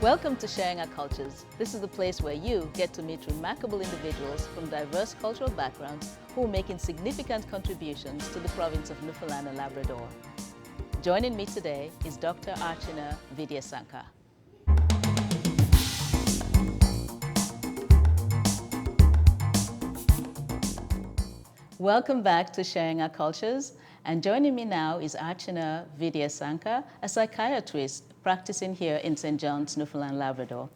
Welcome to Sharing Our Cultures. This is the place where you get to meet remarkable individuals from diverse cultural backgrounds who are making significant contributions to the province of Newfoundland and Labrador. Joining me today is Dr. Archana Vidyasankar. Welcome back to Sharing Our Cultures. And joining me now is Archana Vidyasankar, a psychiatrist practicing here in St. John's, Newfoundland, Labrador.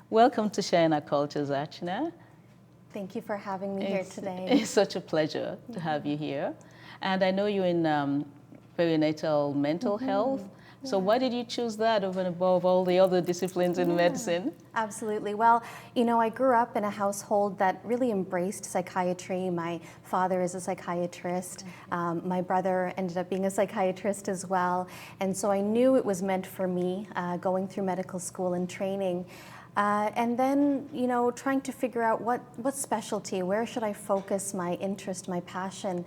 Welcome to Sharing Our Cultures, Archana. Thank you for having me here today. It's such a pleasure to have you here. And I know you're in perinatal mental health. So why did you choose that over and above all the other disciplines in medicine? Absolutely. Well, you know, I grew up in a household that really embraced psychiatry. My father is a psychiatrist. My brother ended up being a psychiatrist as well. And so I knew it was meant for me going through medical school and training. And then, you know, trying to figure out what specialty, where should I focus my interest, my passion,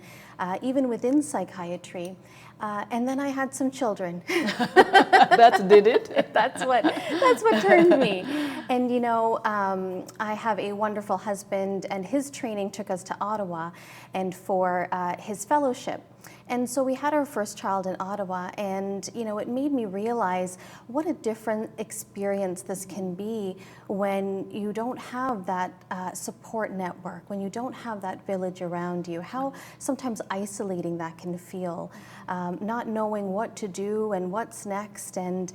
even within psychiatry. And then I had some children. That did it. That's what turned me. And you know, I have a wonderful husband, and his training took us to Ottawa, and for his fellowship. And so we had our first child in Ottawa, and you know, it made me realize what a different experience this can be when you don't have that support network, when you don't have that village around you, how sometimes isolating that can feel, not knowing what to do and what's next, and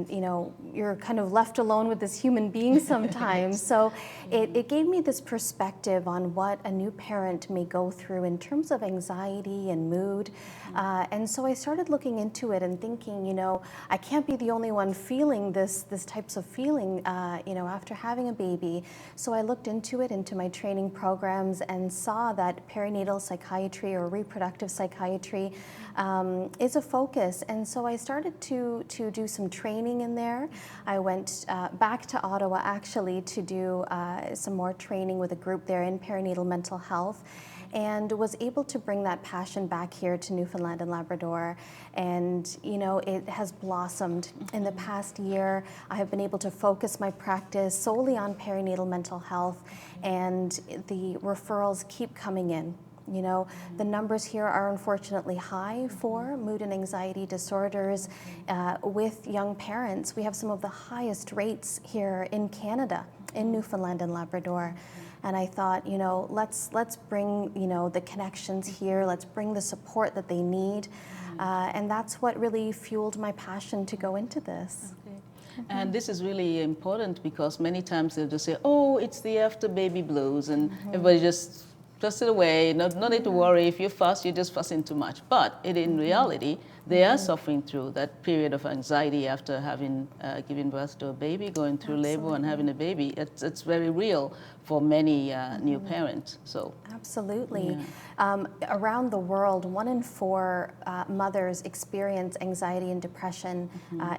you know, you're kind of left alone with this human being sometimes. So it gave me this perspective on what a new parent may go through in terms of anxiety and mood. And so I started looking into it and thinking, you know, I can't be the only one feeling this types of feeling, you know, after having a baby. So I looked into it, into my training programs, and saw that perinatal psychiatry or reproductive psychiatry is a focus. And so I started to do some training in there. I went back to Ottawa actually to do some more training with a group there in perinatal mental health, and was able to bring that passion back here to Newfoundland and Labrador. And you know, it has blossomed. In the past year, I have been able to focus my practice solely on perinatal mental health, and the referrals keep coming in. You know, the numbers here are unfortunately high for mood and anxiety disorders with young parents. We have some of the highest rates here in Canada, in Newfoundland and Labrador. And I thought, you know, let's bring, you know, the connections here, let's bring the support that they need. And that's what really fueled my passion to go into this. Okay. And this is really important because many times they'll just say, oh, it's the after baby blues, and everybody just it away, no need to worry. If you fuss, you're just fussing too much. But in reality, they are suffering through that period of anxiety after having giving birth to a baby, going through labor and having a baby. It's very real for many new parents. So absolutely. Yeah. Around the world, 1 in 4 mothers experience anxiety and depression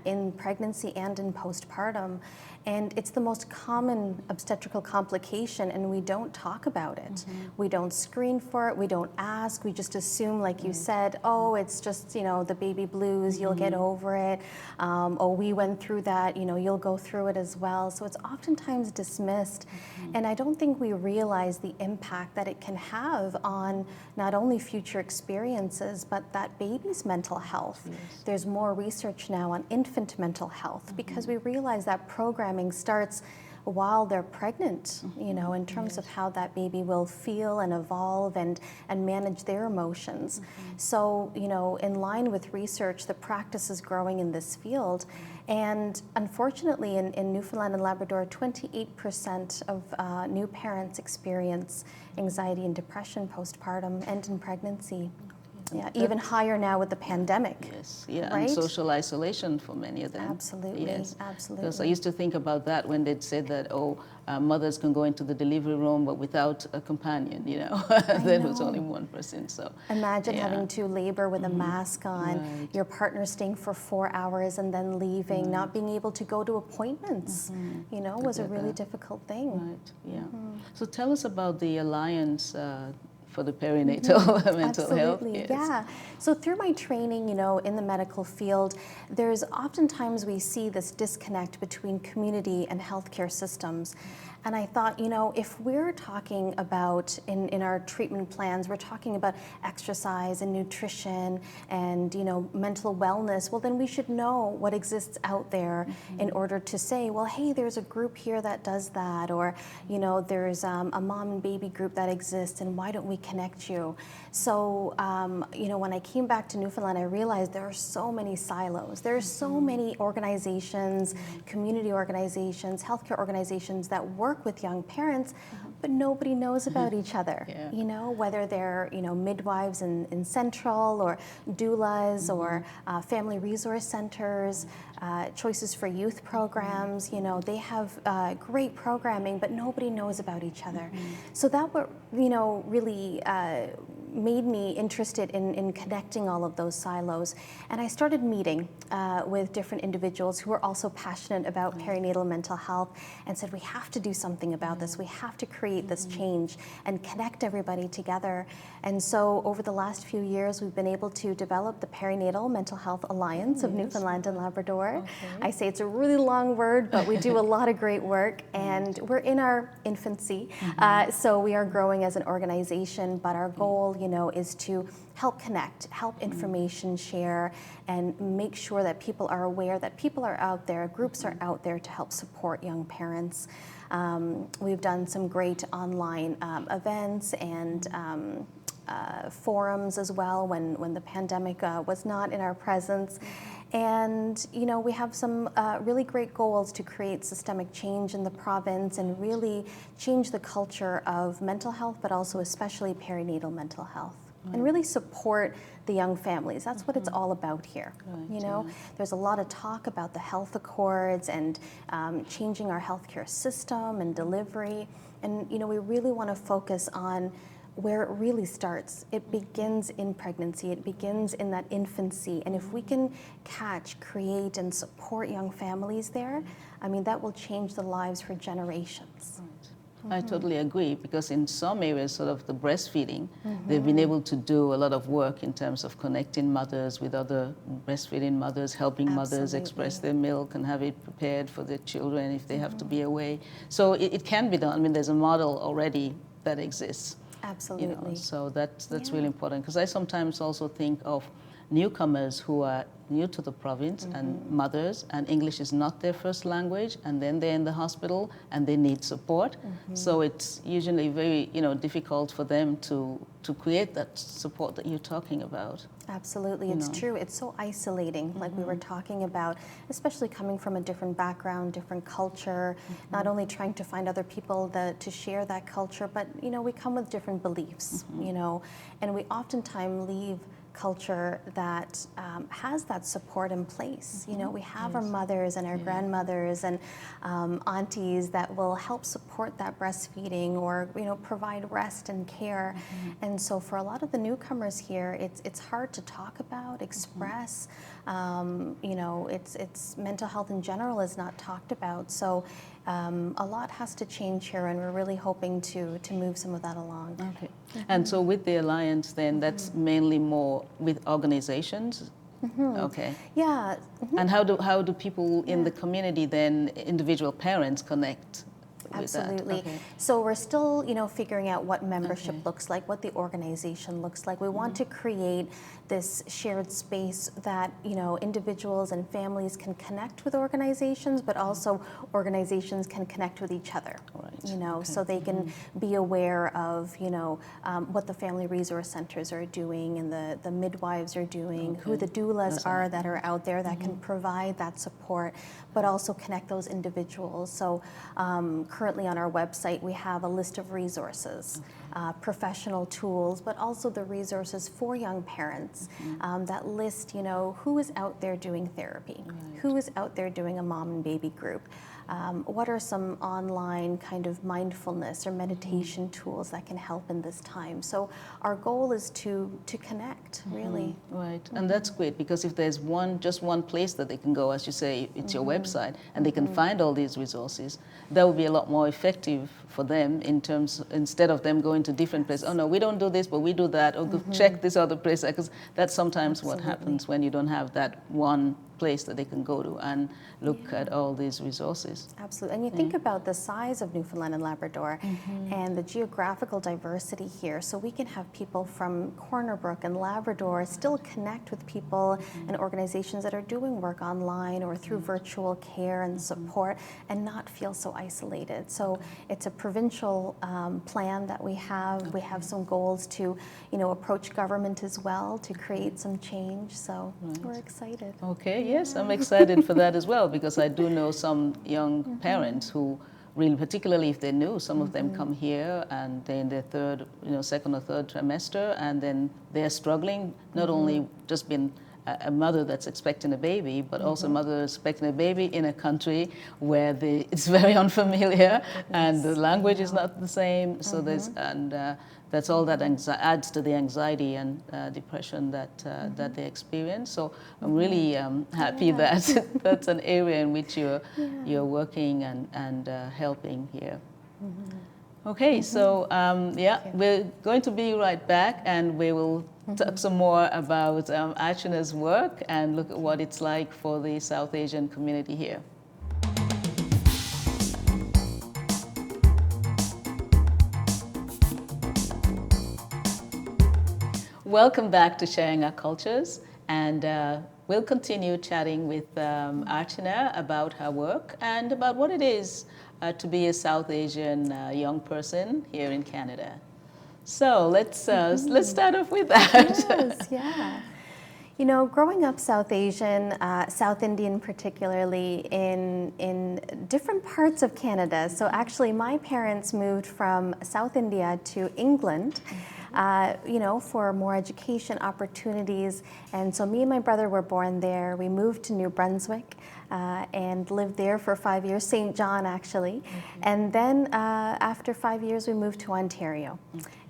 in pregnancy and in postpartum. And it's the most common obstetrical complication, and we don't talk about it. We don't screen for it, we don't ask, we just assume, like you said, oh, it's just, you know, the baby blues, you'll get over it. Oh, we went through that, you know, you'll go through it as well. So it's oftentimes dismissed. And I don't think we realize the impact that it can have on not only future experiences, but that baby's mental health. Yes. There's more research now on infant mental health because we realize that programming starts while they're pregnant, you know, in terms of how that baby will feel and evolve and manage their emotions. So, you know, in line with research, the practice is growing in this field. And unfortunately, in Newfoundland and Labrador, 28% of new parents experience anxiety and depression postpartum and in pregnancy. Yeah, even higher now with the pandemic. Yes, yeah, right? And social isolation for many of them. Absolutely, yes. Absolutely. Because I used to think about that when they'd said that, mothers can go into the delivery room but without a companion, you know. There was only one person, so. Imagine having to labor with a mask on, right. Your partner staying for 4 hours and then leaving, not being able to go to appointments, you know, was a really difficult thing. Right, yeah. So tell us about the Alliance for the perinatal mental health. Absolutely, Yes. yeah. So through my training, in the medical field, there's oftentimes we see this disconnect between community and healthcare systems. And I thought, if we're talking about in our treatment plans, we're talking about exercise and nutrition and, mental wellness, well, then we should know what exists out there in order to say, well, hey, there's a group here that does that, or, there's a mom and baby group that exists, and why don't we connect you? So, when I came back to Newfoundland, I realized there are so many silos. There are so many organizations, community organizations, healthcare organizations that work with young parents, but nobody knows about each other. Yeah. Whether they're midwives in Central, or doulas, or family resource centers, Choices for Youth programs. They have great programming, but nobody knows about each other. So that what really made me interested in connecting all of those silos. And I started meeting with different individuals who were also passionate about perinatal mental health, and said, we have to do something about this. We have to create this change and connect everybody together. And so over the last few years, we've been able to develop the Perinatal Mental Health Alliance of Newfoundland and Labrador. I say it's a really long word, but we do a lot of great work, and we're in our infancy. So we are growing as an organization, but our goal, is to help connect, help information share, and make sure that people are aware that people are out there, groups are out there to help support young parents. We've done some great online events and forums as well when the pandemic was not in our presence. And we have some really great goals to create systemic change in the province and really change the culture of mental health, but also especially perinatal mental health. And really support the young families. That's what it's all about here. Right, There's a lot of talk about the health accords and changing our healthcare system and delivery. And we really want to focus on where it really starts. It begins in pregnancy. It begins in that infancy. And if we can catch, create, and support young families there, that will change the lives for generations. I totally agree, because in some areas, sort of the breastfeeding, they've been able to do a lot of work in terms of connecting mothers with other breastfeeding mothers, helping mothers express their milk and have it prepared for their children if they have to be away. So it can be done. There's a model already that exists. Absolutely. So that's really important, because I sometimes also think of newcomers who are new to the province and mothers, and English is not their first language, and then they're in the hospital and they need support. So it's usually very difficult for them to create that support that you're talking about. Absolutely, it's true. It's so isolating, like we were talking about, especially coming from a different background, different culture, not only trying to find other people to share that culture, but we come with different beliefs, and we oftentimes leave culture that has that support in place. We have our mothers and our grandmothers and aunties that will help support that breastfeeding or provide rest and care. And so for a lot of the newcomers here, it's hard to talk about, express. It's mental health in general is not talked about. So a lot has to change here, and we're really hoping to move some of that along. Okay. And so with the Alliance then, that's mainly more with organizations? Okay. Yeah. And how do people in the community then, individual parents, connect with that? Absolutely. Okay. So we're still, figuring out what membership looks like, what the organization looks like. We want to create this shared space that, individuals and families can connect with organizations, but also organizations can connect with each other. Right. So they can be aware of, what the family resource centers are doing and the midwives are doing, who the doulas are that are out there that can provide that support, but also connect those individuals. So currently on our website, we have a list of resources, professional tools, but also the resources for young parents that list, who is out there doing therapy, who is out there doing a mom and baby group, what are some online kind of mindfulness or meditation tools that can help in this time. So our goal is to connect, really. Right, and that's great, because if there's just one place that they can go, as you say, it's your website, and they can find all these resources, that would be a lot more effective for them in terms, instead of them going to different places. Oh no, we don't do this, but we do that, or go check this other place, because that's sometimes what happens when you don't have that one place that they can go to and look at all these resources. Absolutely. And you think about the size of Newfoundland and Labrador and the geographical diversity here. So we can have people from Corner Brook and Labrador still connect with people and organizations that are doing work online or through virtual care and support, and not feel so isolated. So it's a provincial plan that we have. We have some goals to, approach government as well to create some change. So we're excited. Okay, yes, I'm excited for that as well, because I do know some young parents who really, particularly if they're new, some of them come here and they're in their second or third trimester, and then they're struggling, not only just being a mother that's expecting a baby, but also a mother expecting a baby in a country where it's very unfamiliar and the language is not the same. So that's all that adds to the anxiety and depression that they experience. So I'm really happy that that's an area in which you're working and helping here. Okay, so we're going to be right back, and we will talk some more about Archana's work and look at what it's like for the South Asian community here. Welcome back to Sharing Our Cultures, and we'll continue chatting with Archana about her work and about what it is to be a South Asian young person here in Canada. So let's start off with that. Yes, yeah. Growing up South Asian, South Indian particularly, in different parts of Canada. So actually my parents moved from South India to England, for more education opportunities. And so me and my brother were born there. We moved to New Brunswick and lived there for 5 years, St. John actually. And then after 5 years, we moved to Ontario.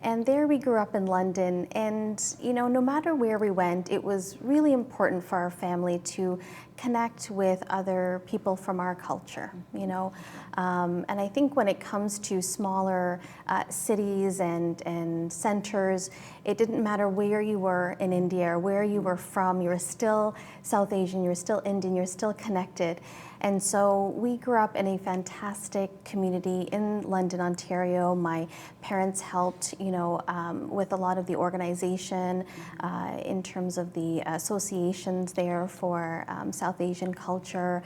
And there we grew up in London. And, no matter where we went, it was really important for our family to connect with other people from our culture, And I think when it comes to smaller cities and centers, it didn't matter where you were in India or where you were from, you were still South Asian, you were still Indian, you're still connected. And so we grew up in a fantastic community in London, Ontario. My parents helped, with a lot of the organization in terms of the associations there for South Asian culture,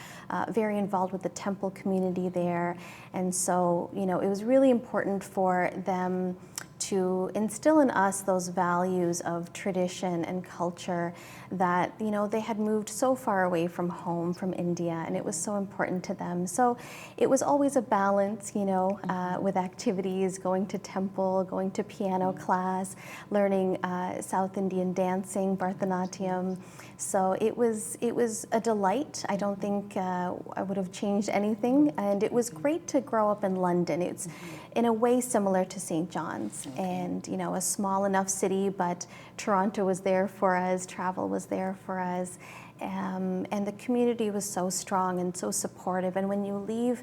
very involved with the temple community there. And so, it was really important for them to instill in us those values of tradition and culture that, they had moved so far away from home, from India, and it was so important to them. So it was always a balance, with activities, going to temple, going to piano class, learning South Indian dancing, Bharatanatyam. So it was a delight. I don't think I would have changed anything. And it was great to grow up in London. It's in a way similar to St. John's. And, a small enough city, but Toronto was there for us, travel was there for us. And the community was so strong and so supportive. And when you leave,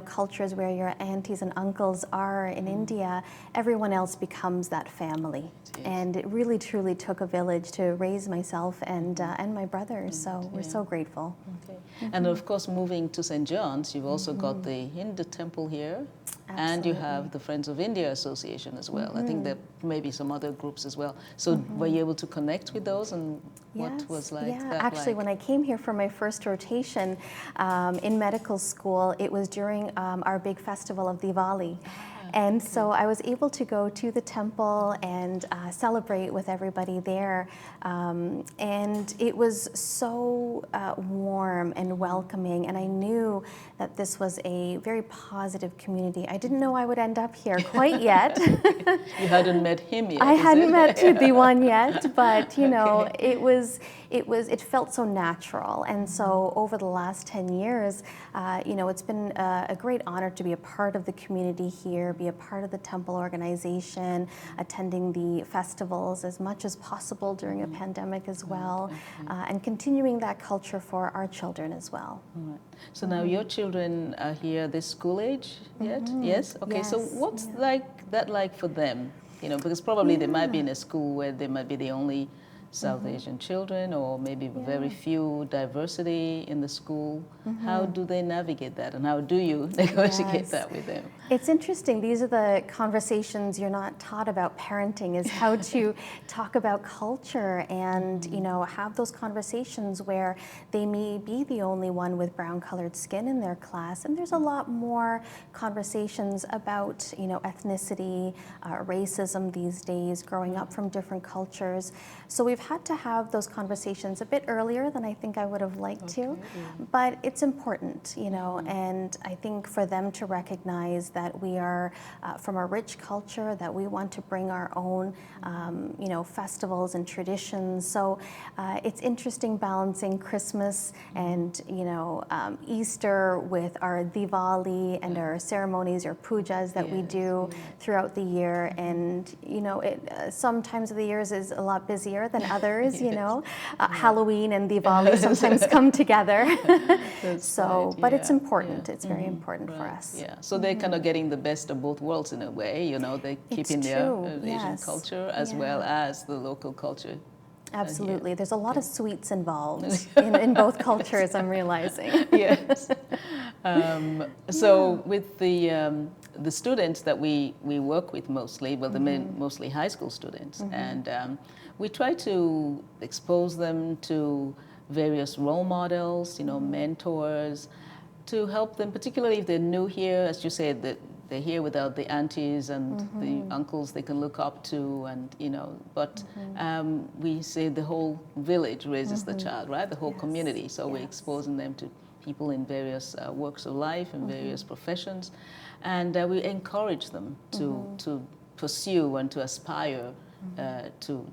cultures where your aunties and uncles are in India, everyone else becomes that family. Yes. And it really, truly took a village to raise myself and my brothers. So we're so grateful. Okay. And of course, moving to St. John's, you've also got the Hindu temple here. Absolutely. And you have the Friends of India Association as well. I think there may be some other groups as well. So were you able to connect with those, and what was that actually, when I came here for my first rotation in medical school, it was during our big festival of Diwali. And so I was able to go to the temple and celebrate with everybody there. And it was so warm and welcoming. And I knew that this was a very positive community. I didn't know I would end up here quite yet. You hadn't met him yet. I hadn't met Diwan yet, but it it felt so natural. And so over the last 10 years, it's been a great honor to be a part of the community here, be a part of the temple organization, attending the festivals as much as possible during a pandemic as well, and continuing that culture for our children as well. All right. So now your children are here, they're school age yet? Yes? Okay, so what's like for them? Because probably they might be in a school where they might be the only South Asian children, or maybe very few diversity in the school. How do they navigate that, and how do you negotiate that with them? It's interesting. These are the conversations you're not taught about parenting, is how to talk about culture and have those conversations where they may be the only one with brown colored skin in their class, and there's a lot more conversations about ethnicity, racism these days, growing up from different cultures. So we've had to have those conversations a bit earlier than I think I would have liked to, but it's important, and I think for them to recognize that we are from a rich culture, that we want to bring our own, festivals and traditions. So it's interesting balancing Christmas and, Easter with our Diwali and our ceremonies or pujas that we do throughout the year. And, some times of the years is a lot busier than others, Halloween and Diwali sometimes come together. But it's important. It's very important for us. Yeah, so they're kind of getting the best of both worlds in a way, they're keeping their Asian culture as well as the local culture. Absolutely. There's a lot of sweets involved in both cultures, I'm realizing. Yes. So with the students that we work with mostly, well, mostly high school students, and we try to expose them to various role models, mentors, to help them, particularly if they're new here, as you said, that they're here without the aunties and the uncles they can look up to, and but we say the whole village raises the child, right? The whole community. So we're exposing them to people in various walks of life and various professions, and we encourage them to pursue and to aspire to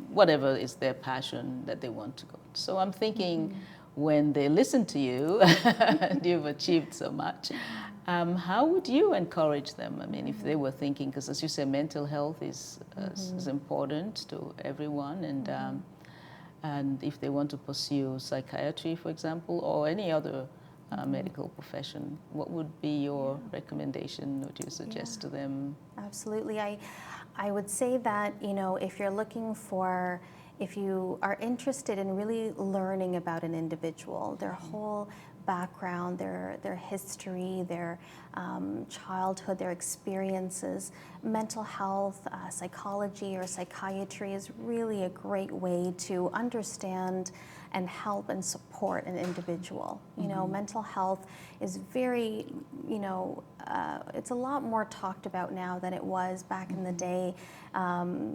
whatever is their passion that they want to go. So I'm thinking, when they listen to you, and you've achieved so much, how would you encourage them? I mean, if they were thinking, because as you said, mental health is important to everyone, and if they want to pursue psychiatry, for example, or any other medical profession, what would be your recommendation? What do you suggest to them? Absolutely. I would say that, if you are interested in really learning about an individual, their whole background, their history, their childhood, their experiences, mental health, psychology or psychiatry is really a great way to understand and help and support an individual. Mental health is very, it's a lot more talked about now than it was back in the day.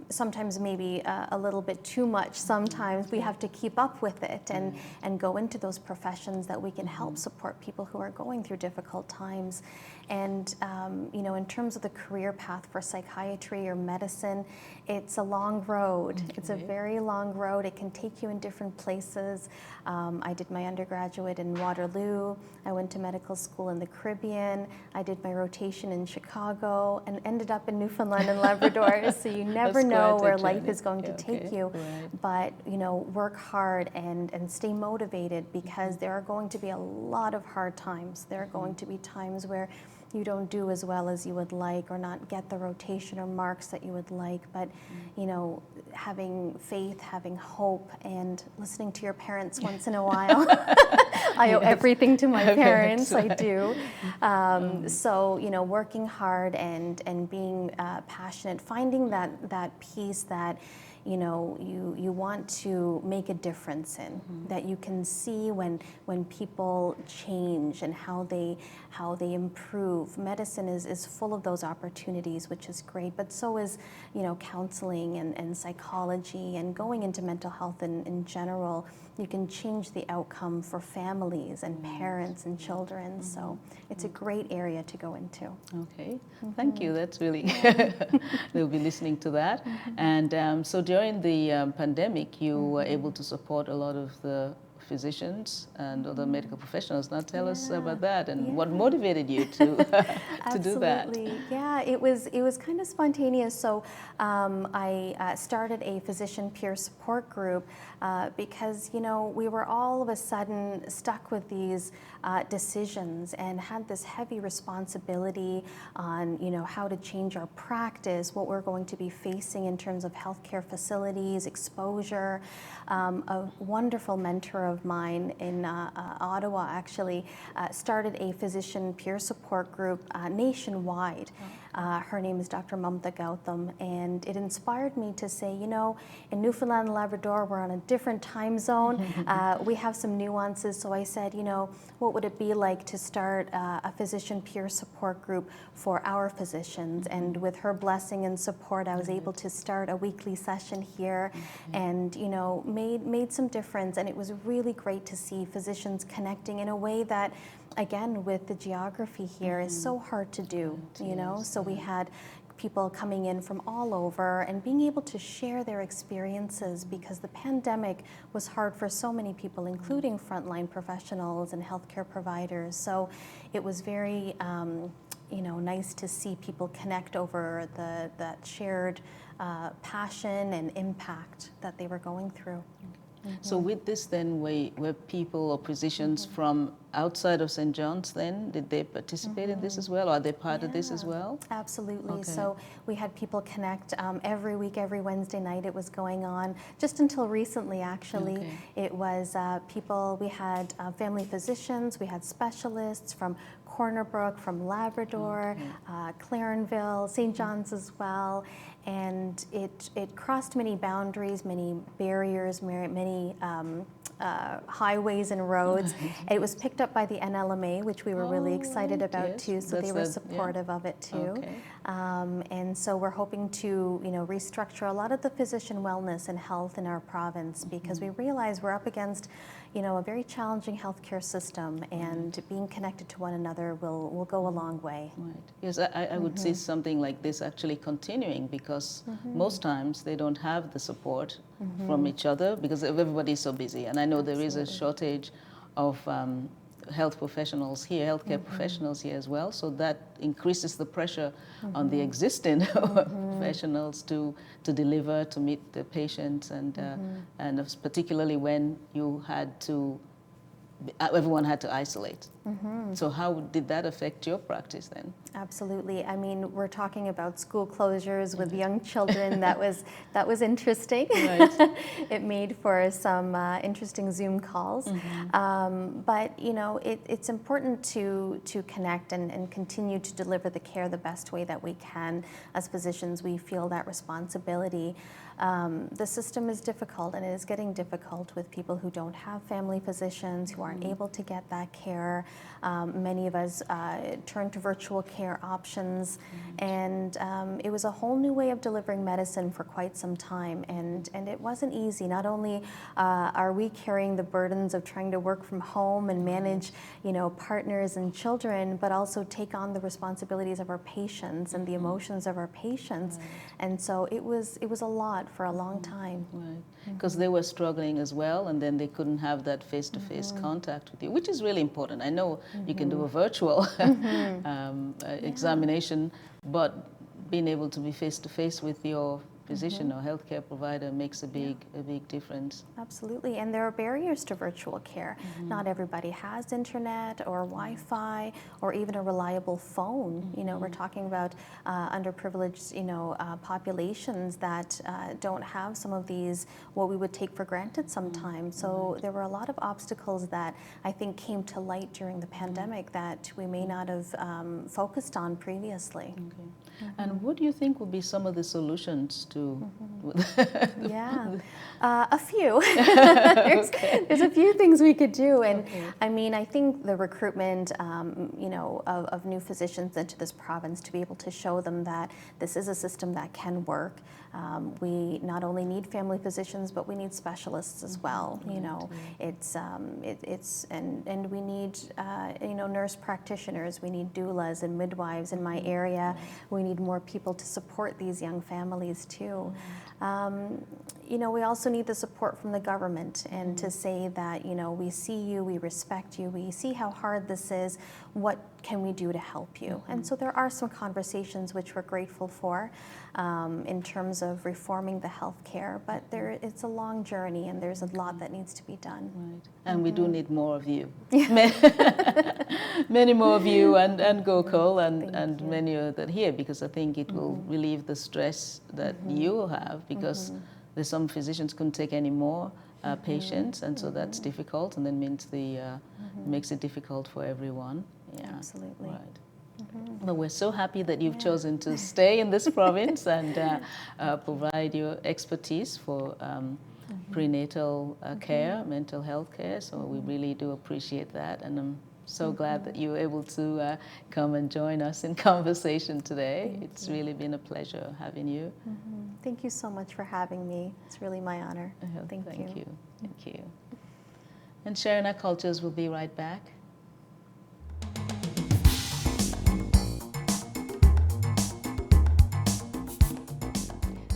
Sometimes maybe a little bit too much. Sometimes we have to keep up with it and go into those professions that we can help support people who are going through difficult times. And, in terms of the career path for psychiatry or medicine, it's a long road. Okay. It's a very long road. It can take you in different places. I did my undergraduate in Waterloo. I went to medical school in the Caribbean. I did my rotation in Chicago and ended up in Newfoundland and Labrador. So you never know where life is going to take you. Right. But, work hard and stay motivated, because there are going to be a lot of hard times. There are going to be times where you don't do as well as you would like, or not get the rotation or marks that you would like. But, having faith, having hope, and listening to your parents once in a while. I owe everything to my parents, I do. So, working hard and being passionate, finding that piece that you want to make a difference in, that you can see when people change and how they improve. Medicine is full of those opportunities, which is great, but so is counseling and psychology, and going into mental health in general. You can change the outcome for families and parents and children. So it's a great area to go into. Okay, thank you. That's really, they'll be listening to that. And so during the pandemic, you were able to support a lot of the physicians and other medical professionals. Now tell us about that and what motivated you to to do that. Absolutely, yeah. It was kind of spontaneous. So I started a physician peer support group because we were all of a sudden stuck with these decisions and had this heavy responsibility on how to change our practice, what we're going to be facing in terms of healthcare facilities, exposure. A wonderful mentor of mine in Ottawa actually started a physician peer support group nationwide. Her name is Dr. Mamta Gautam, and it inspired me to say, in Newfoundland and Labrador, we're on a different time zone. We have some nuances, so I said, what would it be like to start a physician peer support group for our physicians? And with her blessing and support, I was able to start a weekly session here, and made some difference. And it was really great to see physicians connecting in a way that, again, with the geography here, is so hard to do. So we had people coming in from all over and being able to share their experiences, because the pandemic was hard for so many people, including frontline professionals and healthcare providers. So it was very nice to see people connect over that shared passion and impact that they were going through. So with this then, were people or physicians from outside of St. John's then, did they participate in this as well? Or are they part of this as well? Absolutely. Okay. So we had people connect every week, every Wednesday night it was going on. Just until recently, actually. Okay. It was people, we had family physicians, we had specialists from Corner Brook, from Labrador, Clarenville, St. John's as well. And it crossed many boundaries, many barriers, many highways and roads. It was picked up by the NLMA, which we were really excited about too. So they were supportive of it too. Okay. And so we're hoping to restructure a lot of the physician wellness and health in our province, because we realize we're up against a very challenging healthcare system, and being connected to one another will go a long way. Right. Yes, I would see something like this actually continuing, because most times they don't have the support from each other because everybody's so busy. And I know there is a shortage of health professionals here, healthcare professionals here as well. So that increases the pressure on the existing professionals to deliver, to meet the patients, and particularly when you had to, everyone had to isolate. So how did that affect your practice then? Absolutely. I mean, we're talking about school closures with young children. That was interesting. Right. It made for some interesting Zoom calls. But it's important to connect and continue to deliver the care the best way that we can. As physicians, we feel that responsibility. The system is difficult, and it is getting difficult with people who don't have family physicians, who aren't able to get that care. Many of us turned to virtual care options, and it was a whole new way of delivering medicine for quite some time, and it wasn't easy. Not only are we carrying the burdens of trying to work from home and manage partners and children, but also take on the responsibilities of our patients and the emotions of our patients. And so it was a lot for a long time. Right, because they were struggling as well, and then they couldn't have that face-to-face contact with you, which is really important. I know you can do a virtual examination, but being able to be face-to-face with your physician or healthcare provider makes a big difference. Absolutely, and there are barriers to virtual care. Not everybody has internet or Wi-Fi or even a reliable phone. We're talking about underprivileged, populations that don't have some of these, what we would take for granted sometimes. So there were a lot of obstacles that I think came to light during the pandemic that we may not have focused on previously. Okay. And what do you think would be some of the solutions to? A few. There's a few things we could do, and I mean, I think the recruitment, of new physicians into this province, to be able to show them that this is a system that can work. We not only need family physicians, but we need specialists as well. It's and we need nurse practitioners. We need doulas and midwives in my area. We need more people to support these young families too. too. You know, we also need the support from the government and to say that, you know, we see you, we respect you, we see how hard this is, what can we do to help you? And so there are some conversations which we're grateful for in terms of reforming the healthcare, but it's a long journey and there's a lot that needs to be done. Right. And we do need more of you. Many more of you and Gokul and many that here, because I think it will relieve the stress that you will have, because there's some physicians couldn't take any more patients, and so that's difficult, and then means makes it difficult for everyone. Yeah. Absolutely. Right. But we're so happy that you've chosen to stay in this province and provide your expertise for prenatal care, mental health care. So we really do appreciate that, and I'm so glad that you were able to come and join us in conversation today. It's really been a pleasure having you. Thank you so much for having me. It's really my honor. Thank you. Thank you. And Sharing Our Cultures will be right back.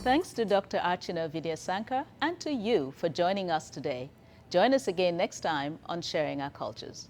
Thanks to Dr. Archana Vidyasankar and to you for joining us today. Join us again next time on Sharing Our Cultures.